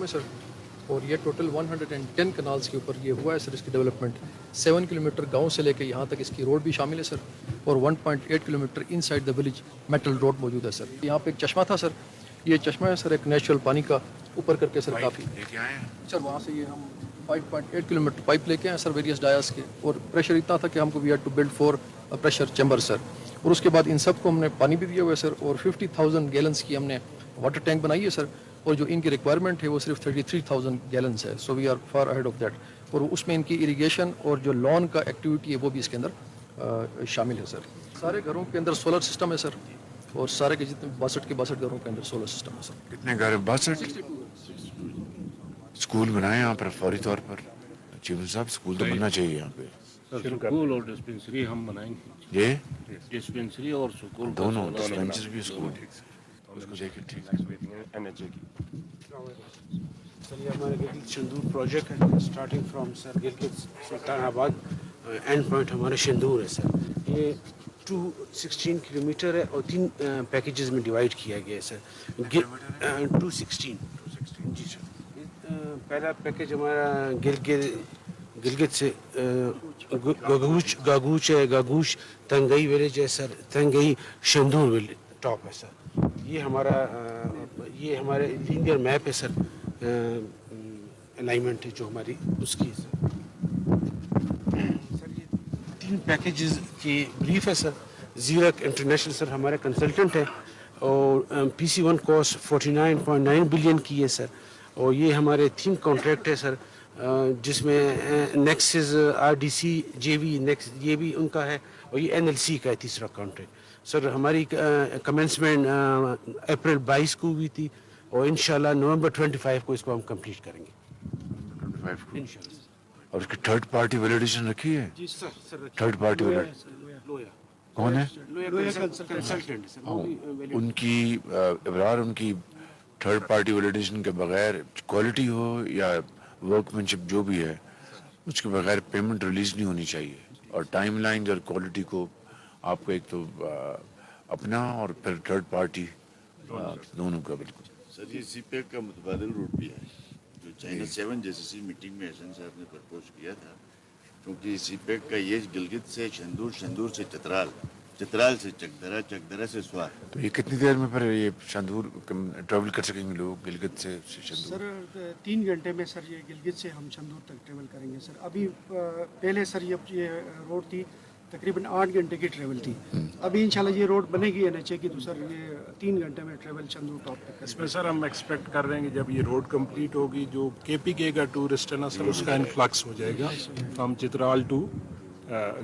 ہے سر, اور یہ ٹوٹل 110 کنالز کے اوپر یہ ہوا ہے سر اس کی ڈیولپمنٹ. 7 کلومیٹر گاؤں سے لے کے یہاں تک اس کی روڈ بھی شامل ہے سر, اور 1.8 kilometre in side the village metal road موجود ہے سر. یہاں پہ ایک چشمہ تھا سر, یہ چشمہ ہے سر ایک نیچرل پانی کا, اوپر کر کے سر کافی سر وہاں سے یہ ہم 5.8 کلومیٹر پائپ لے کے ہیں سر ویریس ڈایاز کے, اور پریشر اتنا تھا کہ ہم کو we had to build 4 pressure chamber sir. اور اس کے بعد ان سب کو ہم نے پانی بھی دیا ہوا ہے سر, اور 50,000 گیلنس کی ہم نے واٹر ٹینک بنائی ہے سر, اور جو ان کی ریکوائرمنٹ ہے وہ صرف 33,000 گیلنس ہے. So we are far ahead of that, اور اس میں ان کی اریگیشن اور جو لون کا ایکٹیویٹی ہے وہ بھی اس کے اندر شامل ہے سر. سارے گھروں کے اندر سولر سسٹم ہے سر, اور سارے کے جتنے 62 گھروں کے اندر سولر سسٹم ہے سر. کتنے گھر 62 اسکول بنائے یہاں پر فوری طور پر؟ چیف صاحب اسکول تو بننا چاہیے یہاں پہ. سکول اور ڈسپنسری ہم بنائیں گے. یہ ڈسپنسری اور سکول دونوں ڈسپینسری بھی اسکول اس کو دیکھیں. ٹھیک ہے. سر یہ ہمارا گلگت شندور پروجیکٹ ہے, اسٹارٹنگ فرام سر گلگت سلطان آباد, اینڈ پوائنٹ ہمارا شندور ہے سر. یہ 216 کلومیٹر ہے اور 3 پیکیجز میں ڈیوائڈ کیا گیا ہے سر. 216 جی سر. پہلا پیکیج ہمارا گلگت سے گاگوچ ہے, گاگوش تنگئی ولیج ہے سر, تنگئی شندور ولیج ٹاپ ہے سر. یہ ہمارے لینئر میپ ہے سر, الائنمنٹ ہے جو ہماری اس کی سر. سر یہ 3 پیکیجز کی بریف ہے سر. زیرک انٹرنیشنل سر ہمارے کنسلٹنٹ ہے, اور PC1 کاسٹ 49.9 بلین کی ہے سر. اور یہ ہمارے 3 کانٹریکٹ ہے سر, جس میں نیکسز RDC JV نیکس یہ بھی ان کا ہے, اور یہ NLC کا ہے تیسرا کانٹریکٹ سر. ہماری کمنسمنٹ اپریل 22 کو ہوئی تھی, اور انشاءاللہ نومبر 25 کو اس کو ہم کمپلیٹ کریں گے انشاءاللہ. اور اس کی تھرڈ پارٹی ویلیڈیشن رکھی ہے؟ جی سر. تھرڈ پارٹی لویا کون ہے؟ کنسلٹنٹ سر. ان کی ابرار ان کی تھرڈ پارٹی ویلیڈیشن کے بغیر کوالٹی ہو یا ورک مینشپ جو بھی ہے, اس کے بغیر پیمنٹ ریلیز نہیں ہونی چاہیے. اور ٹائم لائن اور کوالٹی کو آپ کو ایک تو اپنا اور پھر تھرڈ پارٹی دونوں کا. بالکل سر یہ سی پیک کا متبادل روٹ بھی ہے جو چائنا 7 JCC میٹنگ میں حسن صاحب نے پرپوز کیا تھا, کیونکہ سی پیک کا یہ گلگت سے شندور, شندور سے چترال, چترال سے چکدرا, چکدرا سے سوار. تو یہ کتنی دیر میں پھر یہ شندور ٹریول کر سکیں گے لوگ گلگت سے شندور؟ سر 3 گھنٹے میں سر یہ گلگت سے ہم شندور تک ٹریول کریں گے سر. ابھی پہلے سر یہ روڈ تھی تقریباً 8 گھنٹے کی ٹریول تھی. ابھی انشاءاللہ یہ روڈ بنے گی NHA کی, تو سر یہ 3 گھنٹے میں ٹریول شندور ٹاپ تک. اس میں سر ہم ایکسپیکٹ کر رہے ہیں کہ جب یہ روڈ کمپلیٹ ہوگی, جو KPK کا ٹورسٹ ہے نا سر, اس کا انفلکس ہو جائے گا فرام چترال ٹو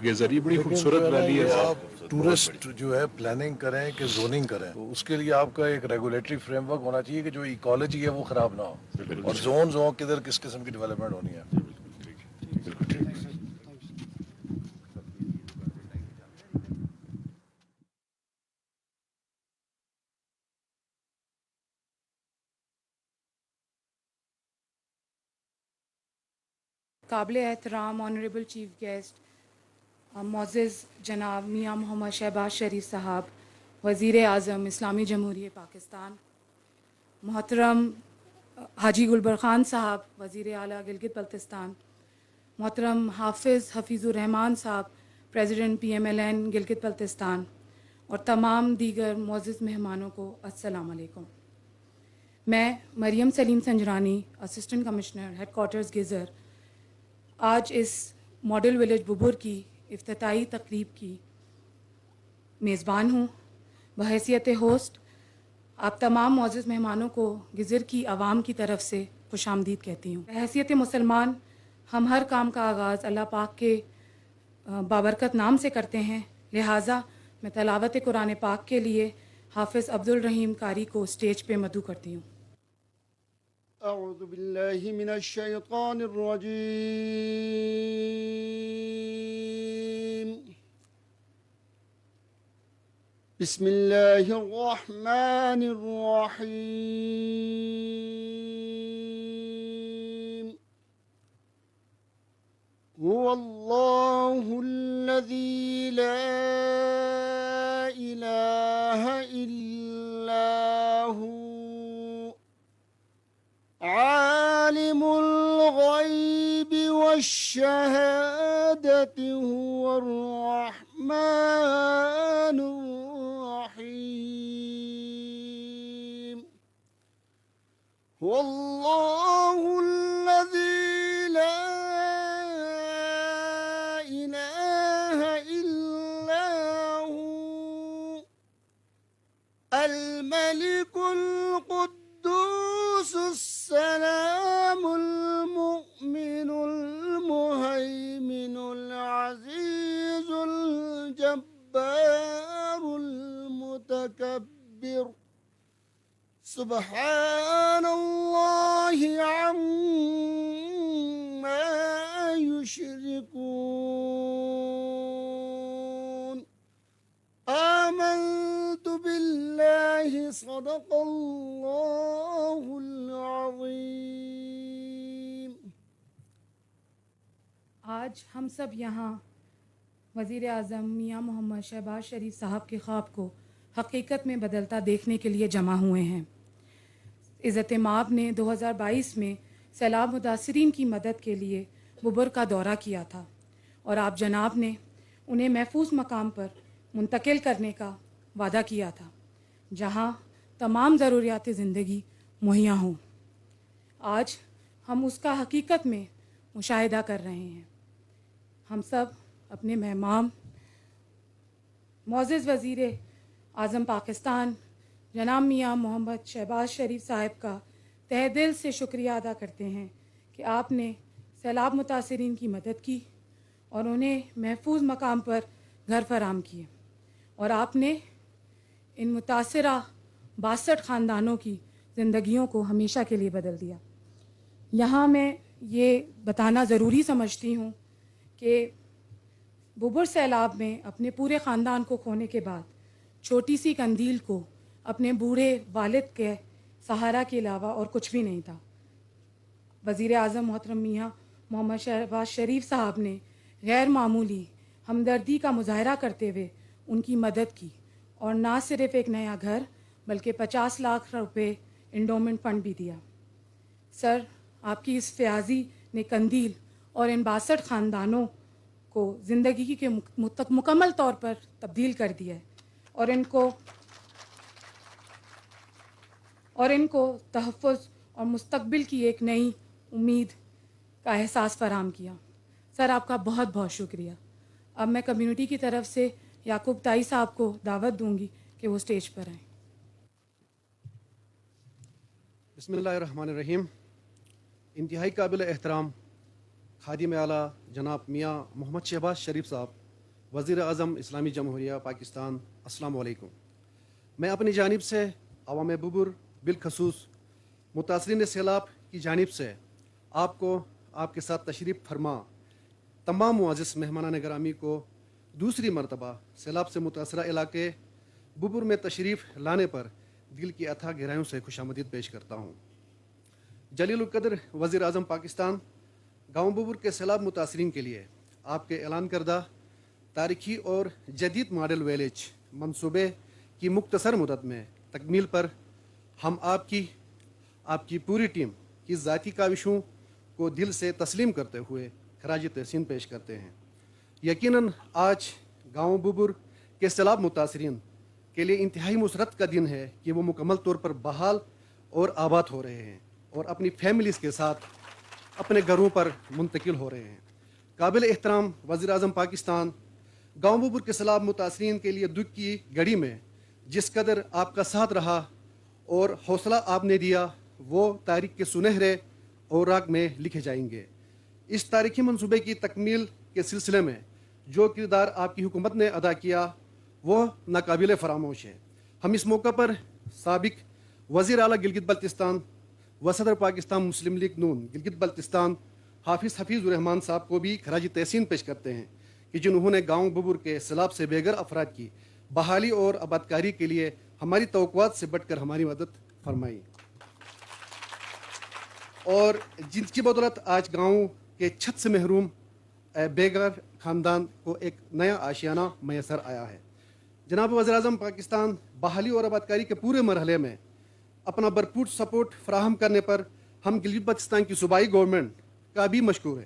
گیزر. یہ بڑی خوبصورت ویلی ہے. آپ ٹورسٹ جو ہے پلاننگ کریں کہ زوننگ کریں, تو اس کے لیے آپ کا ایک ریگولیٹری فریم ورک ہونا چاہیے کہ جو ایکالوجی ہے وہ خراب نہ ہو, اور زونز ہوں کدھر کس قسم کی ڈیولپمنٹ ہونی ہے. بالکل ٹھیک. قابل احترام آنریبل چیف گیسٹ معزز جناب میاں محمد شہباز شریف صاحب, وزیر اعظم اسلامی جمہوریہ پاکستان, محترم حاجی گلبر خان صاحب, وزیر اعلیٰ گلگت بلتستان, محترم حفیظ الرحمان صاحب, پریزیڈنٹ PMLN گلگت بلتستان, اور تمام دیگر معزز مہمانوں کو السلام علیکم. میں مریم سلیم سنجرانی, اسسٹنٹ کمشنر ہیڈ کوارٹرز گیزر, آج اس ماڈل ولیج ببور کی افتتاحی تقریب کی میزبان ہوں. بحیثیت ہوسٹ آپ تمام معزز مہمانوں کو گزر کی عوام کی طرف سے خوش آمدید کہتی ہوں. بحیثیت مسلمان ہم ہر کام کا آغاز اللہ پاک کے بابرکت نام سے کرتے ہیں, لہٰذا میں تلاوت قرآن پاک کے لیے حافظ عبدالرحیم قاری کو اسٹیج پہ مدعو کرتی ہوں. اعوذ باللہ من الشیطان الرجیم. بسم اللہ الرحمن الرحیم. هو اللہ الذی لا الہ الا هو الشهادة هو الرحمن الرحيم هو الله الذي لا إله إلا هو الملك القدوس السلام المؤمن المهيمن العزيز الجبار المتكبر سبحان الله عما يشركون آمنت بالله صدق الله العظيم. آج ہم سب یہاں وزیر اعظم میاں محمد شہباز شریف صاحب کے خواب کو حقیقت میں بدلتا دیکھنے کے لیے جمع ہوئے ہیں. عزت مآب نے 2022 میں سیلاب متاثرین کی مدد کے لیے ببر کا دورہ کیا تھا اور آپ جناب نے انہیں محفوظ مقام پر منتقل کرنے کا وعدہ کیا تھا جہاں تمام ضروریات زندگی مہیا ہوں. آج ہم اس کا حقیقت میں مشاہدہ کر رہے ہیں. ہم سب اپنے مہمان معزز وزیر اعظم پاکستان جناب میاں محمد شہباز شریف صاحب کا تہ دل سے شکریہ ادا کرتے ہیں کہ آپ نے سیلاب متاثرین کی مدد کی اور انہیں محفوظ مقام پر گھر فراہم کیے اور آپ نے ان متاثرہ 62 خاندانوں کی زندگیوں کو ہمیشہ کے لیے بدل دیا. یہاں میں یہ بتانا ضروری سمجھتی ہوں کہ ببر سیلاب میں اپنے پورے خاندان کو کھونے کے بعد چھوٹی سی قندیل کو اپنے بوڑھے والد کے سہارا کے علاوہ اور کچھ بھی نہیں تھا. وزیر اعظم محترم میاں محمد شہباز شریف صاحب نے غیر معمولی ہمدردی کا مظاہرہ کرتے ہوئے ان کی مدد کی اور نہ صرف ایک نیا گھر بلکہ 50 لاکھ روپے انڈومنٹ فنڈ بھی دیا. سر، آپ کی اس فیاضی نے قندیل اور ان 62 خاندانوں کو زندگی کے مکمل طور پر تبدیل کر دیا ہے اور ان کو تحفظ اور مستقبل کی ایک نئی امید کا احساس فراہم کیا. سر، آپ کا بہت بہت شکریہ. اب میں کمیونٹی کی طرف سے یعقوب تائی صاحب کو دعوت دوں گی کہ وہ اسٹیج پر آئیں. بسم اللہ الرحمن الرحیم. انتہائی قابل احترام خادم اعلیٰ جناب میاں محمد شہباز شریف صاحب وزیر اعظم اسلامی جمہوریہ پاکستان، السلام علیکم. میں اپنی جانب سے عوام ببر بالخصوص متاثرین سیلاب کی جانب سے آپ کو آپ کے ساتھ تشریف فرما تمام معزز مہمانان گرامی کو دوسری مرتبہ سیلاب سے متاثرہ علاقے ببر میں تشریف لانے پر دل کی اتھا گہرائیوں سے خوش آمدید پیش کرتا ہوں. جلیل القدر وزیر اعظم پاکستان گاؤں ببر کے سیلاب متاثرین کے لیے آپ کے اعلان کردہ تاریخی اور جدید ماڈل ویلیج منصوبے کی مختصر مدت میں تکمیل پر ہم آپ کی پوری ٹیم کی ذاتی کاوشوں کو دل سے تسلیم کرتے ہوئے خراج تحسین پیش کرتے ہیں. یقیناً آج گاؤں ببر کے سیلاب متاثرین کے لیے انتہائی مسرت کا دن ہے کہ وہ مکمل طور پر بحال اور آباد ہو رہے ہیں اور اپنی فیملیز کے ساتھ اپنے گھروں پر منتقل ہو رہے ہیں. قابل احترام وزیر اعظم پاکستان، گاؤں ببر کے سیلاب متاثرین کے لیے دکھ کی گھڑی میں جس قدر آپ کا ساتھ رہا اور حوصلہ آپ نے دیا وہ تاریخ کے سنہرے اوراق میں لکھے جائیں گے. اس تاریخی منصوبے کی تکمیل کے سلسلے میں جو کردار آپ کی حکومت نے ادا کیا وہ ناقابل فراموش ہے. ہم اس موقع پر سابق وزیر اعلیٰ گلگت بلتستان و صدر پاکستان مسلم لیگ نون گلگت بلتستان حافظ الرحمان صاحب کو بھی خراج تحسین پیش کرتے ہیں کہ جنہوں نے گاؤں ببر کے سیلاب سے بے گھر افراد کی بحالی اور آبادکاری کے لیے ہماری توقعات سے بڑھ کر ہماری مدد فرمائی اور جن کی بدولت آج گاؤں کے چھت سے محروم بے گھر خاندان کو ایک نیا آشیانہ میسر آیا ہے. جناب وزیر اعظم پاکستان بحالی اور آبادکاری کے پورے مرحلے میں اپنا بھرپور سپورٹ فراہم کرنے پر ہم گلگت بلتستان کی صوبائی گورنمنٹ کا بھی مشکور ہے.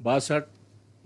62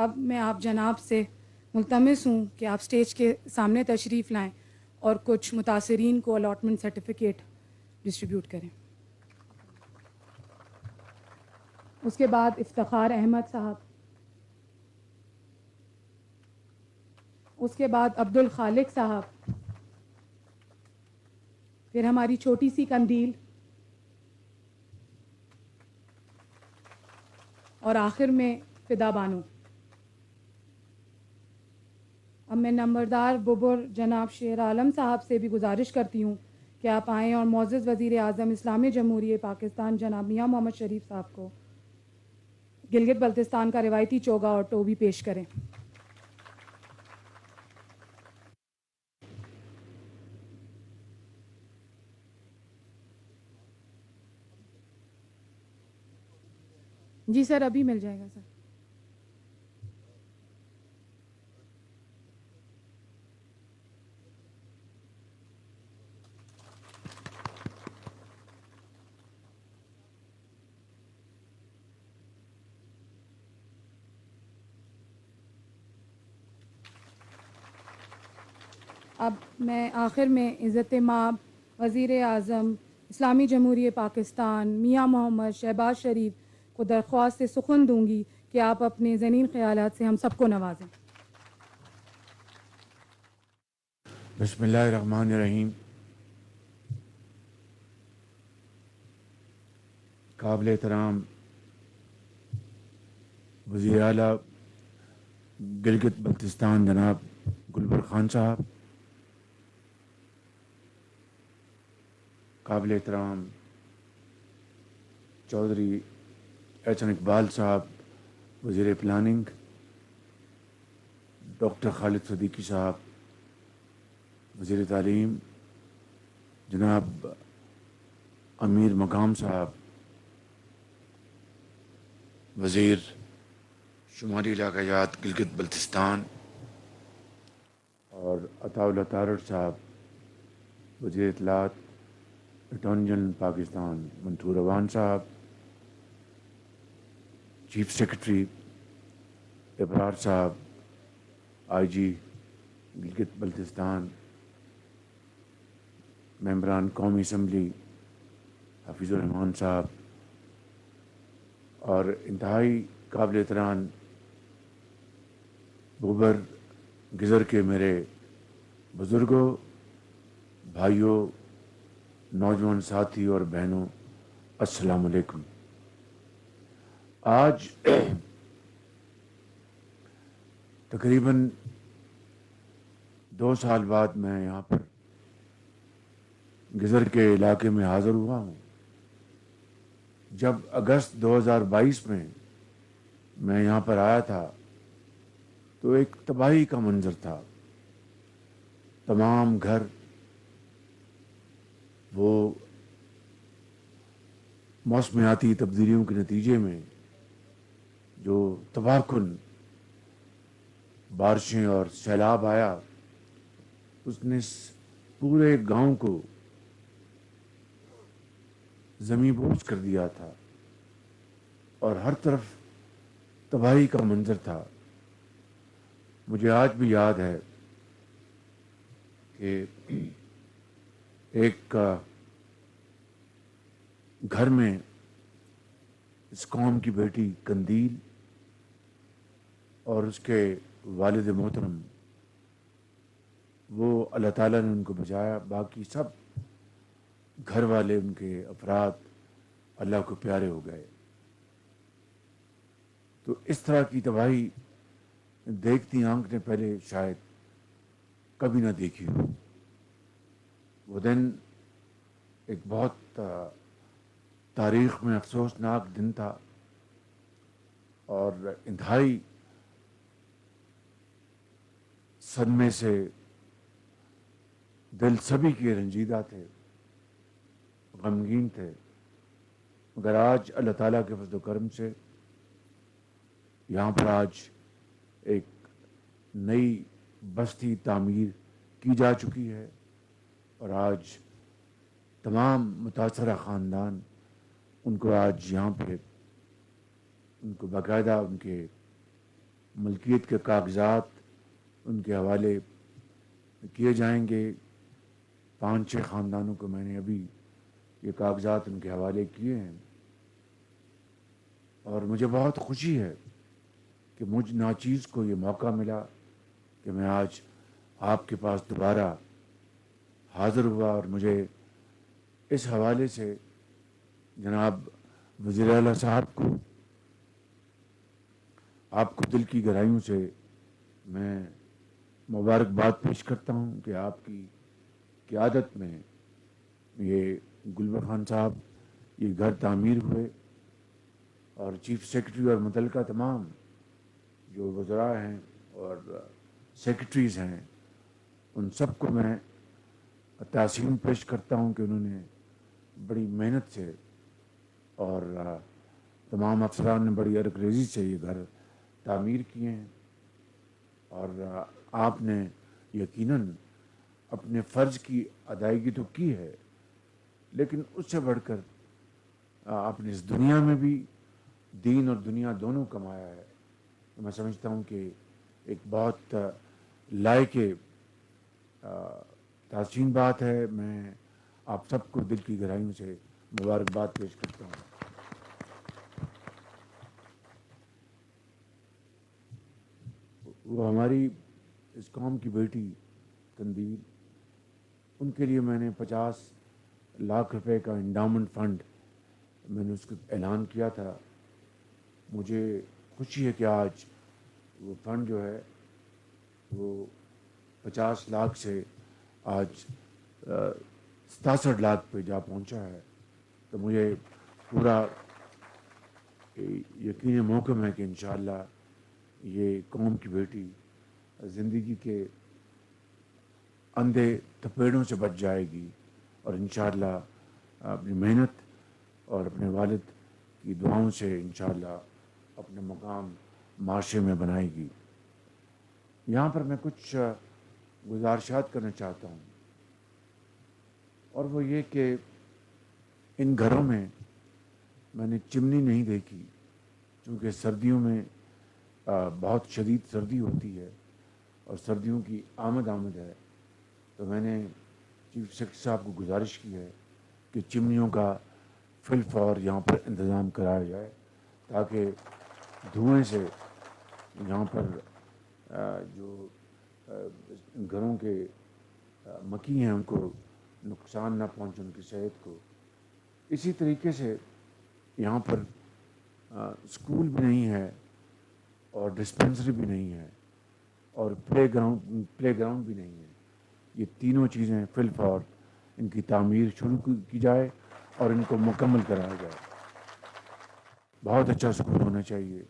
اب میں آپ جناب سے ملتمس ہوں کہ آپ اسٹیج کے سامنے تشریف لائیں اور کچھ متاثرین کو الاٹمنٹ سرٹیفکیٹ ڈسٹریبیوٹ کریں. اس کے بعد افتخار احمد صاحب, اس کے بعد عبد الخالق صاحب, پھر ہماری چھوٹی سی قندیل, اور آخر میں فدا بانو. اب میں نمبردار ببر جناب شیر عالم صاحب سے بھی گزارش کرتی ہوں کہ آپ آئیں اور معزز وزیر اعظم اسلامی جمہوریہ پاکستان جناب میاں محمد شریف صاحب کو گلگت بلتستان کا روایتی چوگا اور ٹوبی پیش کریں. جی سر, ابھی مل جائے گا سر. اب میں آخر میں عزت مآب وزیر اعظم اسلامی جمہوریہ پاکستان میاں محمد شہباز شریف کو درخواست سخن دوں گی کہ آپ اپنے ذہین خیالات سے ہم سب کو نوازیں. بسم اللہ الرحمن الرحیم. قابل احترام وزیر اعلیٰ گلگت بلتستان جناب گلبر خان صاحب, قابل احترام چودھری احسن اقبال صاحب وزیر پلاننگ, ڈاکٹر خالد صدیقی صاحب وزیر تعلیم, جناب امیر مقام صاحب وزیر شمالی علاقیات گلگت بلتستان, اور عطاء اللہ تارڑ صاحب وزیر اطلاعات اٹارنی جنرل پاکستان منصور اوان صاحب, چیف سیکرٹری ابرار صاحب آئی جی گلگت بلتستان, ممبران قومی اسمبلی حفیظ الرحمان صاحب, اور انتہائی قابل احترام بوبر گزر کے میرے بزرگوں, بھائیوں, نوجوان ساتھی اور بہنوں, السلام علیکم. آج تقریباً 2 سال بعد میں یہاں پر گزر کے علاقے میں حاضر ہوا ہوں. جب اگست 2022 میں یہاں پر آیا تھا تو ایک تباہی کا منظر تھا. تمام گھر وہ موسمیاتی تبدیلیوں کے نتیجے میں جو تباہ کن بارشیں اور سیلاب آیا, اس نے پورے گاؤں کو زمیں بوس کر دیا تھا, اور ہر طرف تباہی کا منظر تھا. مجھے آج بھی یاد ہے کہ ایک گھر میں اس قوم کی بیٹی قندیل اور اس کے والد محترم, وہ اللہ تعالیٰ نے ان کو بچایا, باقی سب گھر والے ان کے افراد اللہ کو پیارے ہو گئے. تو اس طرح کی تباہی دیکھتی آنکھ نے پہلے شاید کبھی نہ دیکھی ہو. وہ دن ایک بہت تاریخ میں افسوسناک دن تھا, اور انتہائی صدمے سے دل سبھی کے رنجیدہ تھے, غمگین تھے. مگر آج اللہ تعالیٰ کے فضل و کرم سے یہاں پر آج ایک نئی بستی تعمیر کی جا چکی ہے, اور آج تمام متاثرہ خاندان ان کو آج یہاں پہ ان کو باقاعدہ ان کے ملکیت کے کاغذات ان کے حوالے کیے جائیں گے. 5-6 خاندانوں کو میں نے ابھی یہ کاغذات ان کے حوالے کیے ہیں, اور مجھے بہت خوشی ہے کہ مجھ ناچیز کو یہ موقع ملا کہ میں آج آپ کے پاس دوبارہ حاضر ہوا, اور مجھے اس حوالے سے جناب وزیر اعلیٰ صاحب کو, آپ کو دل کی گہرائیوں سے میں مبارکباد پیش کرتا ہوں کہ آپ کی قیادت میں یہ گلبر خان صاحب یہ گھر تعمیر ہوئے, اور چیف سیکرٹری اور متعلقہ تمام جو وزراء ہیں اور سیکرٹریز ہیں ان سب کو میں تحسین پیش کرتا ہوں کہ انہوں نے بڑی محنت سے اور تمام افسران نے بڑی ارکریزی سے یہ گھر تعمیر کیے ہیں, اور آپ نے یقیناً اپنے فرض کی ادائیگی تو کی ہے, لیکن اس سے بڑھ کر آپ نے اس دنیا میں بھی دین اور دنیا دونوں کمایا ہے. تو میں سمجھتا ہوں کہ ایک بہت لائق تحسین بات ہے. میں آپ سب کو دل کی گہرائیوں سے مبارکباد پیش کرتا ہوں. وہ ہماری اس قوم کی بیٹی تنویر, ان کے لیے میں نے 50 لاکھ روپے کا انڈاؤمنٹ فنڈ میں نے اس کو اعلان کیا تھا. مجھے خوشی ہے کہ آج وہ فنڈ جو ہے وہ 50 لاکھ سے آج 67 لاکھ پہ جا پہنچا ہے. تو مجھے پورا یقین موقع ہے کہ انشاءاللہ یہ قوم کی بیٹی زندگی کے اندھے تھپیڑوں سے بچ جائے گی, اور انشاءاللہ اپنی محنت اور اپنے والد کی دعاؤں سے انشاءاللہ اپنے مقام معاشرے میں بنائے گی. یہاں پر میں کچھ گزارشات کرنا چاہتا ہوں, اور وہ یہ کہ ان گھروں میں نے چمنی نہیں دیکھی, چونکہ سردیوں میں بہت شدید سردی ہوتی ہے اور سردیوں کی آمد ہے. تو میں نے چیف سیکرٹری صاحب کو گزارش کی ہے کہ چمنیوں کا فی الفور یہاں پر انتظام کرایا جائے, تاکہ دھوئیں سے یہاں پر جو گھروں کے مکی ہیں ان کو نقصان نہ پہنچے, ان کی صحت کو. اسی طریقے سے یہاں پر اسکول بھی نہیں ہے اور ڈسپنسری بھی نہیں ہے اور پلے گراؤنڈ بھی نہیں ہے. یہ تینوں چیزیں فی الفور ان کی تعمیر شروع کی جائے اور ان کو مکمل کرایا جائے. بہت اچھا اسکول ہونا چاہیے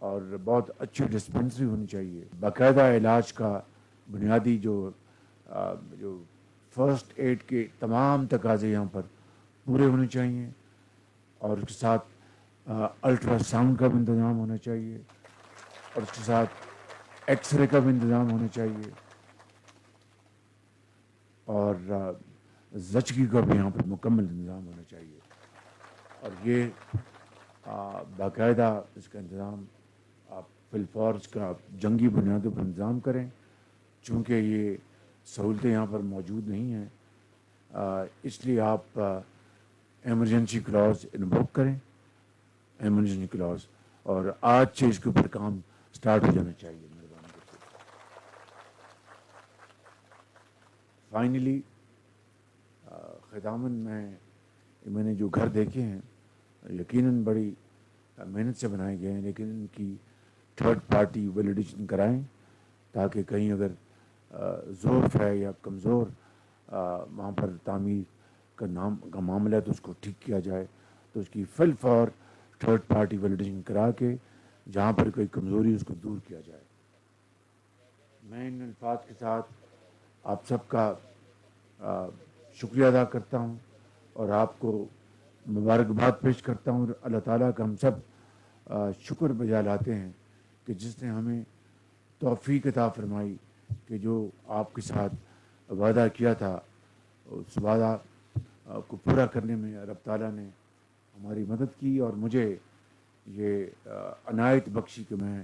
اور بہت اچھی ڈسپنسری ہونی چاہیے. باقاعدہ علاج کا بنیادی جو فرسٹ ایڈ کے تمام تقاضے یہاں پر پورے ہونے چاہیے, اور اس کے ساتھ الٹرا ساؤنڈ کا بھی انتظام ہونا چاہیے, اور اس کے ساتھ ایکس رے کا بھی انتظام ہونا چاہیے, اور زچگی کا بھی یہاں پر مکمل انتظام ہونا چاہیے. اور یہ باقاعدہ اس کا انتظام آپ فی الفور اس کا جنگی بنیادوں پر انتظام کریں, چونکہ یہ سہولتیں یہاں پر موجود نہیں ہیں. اس لیے آپ ایمرجنسی کلاز انووک کریں, ایمرجنسی کلاز, اور آج سے اس کے اوپر کام سٹارٹ ہو جانا چاہیے. مہربانی کر کے فائنلی ختاماً میں نے جو گھر دیکھے ہیں یقیناً بڑی محنت سے بنائے گئے ہیں, لیکن ان کی تھرڈ پارٹی ویلیڈیشن کرائیں, تاکہ کہیں اگر ضعف ہے یا کمزور وہاں پر تعمیر کا معاملہ ہے تو اس کو ٹھیک کیا جائے. تو اس کی فی الفور تھرڈ پارٹی ویلیڈیشن کرا کے جہاں پر کوئی کمزوری اس کو دور کیا جائے. میں ان الفاظ کے ساتھ آپ سب کا شکریہ ادا کرتا ہوں اور آپ کو مبارکباد پیش کرتا ہوں. اللہ تعالیٰ کا ہم سب شکر بجا لاتے ہیں کہ جس نے ہمیں توفیق عطا فرمائی کہ جو آپ کے ساتھ وعدہ کیا تھا اس وعدہ کو پورا کرنے میں رب تعالیٰ نے ہماری مدد کی, اور مجھے یہ عنایت بخشی کہ میں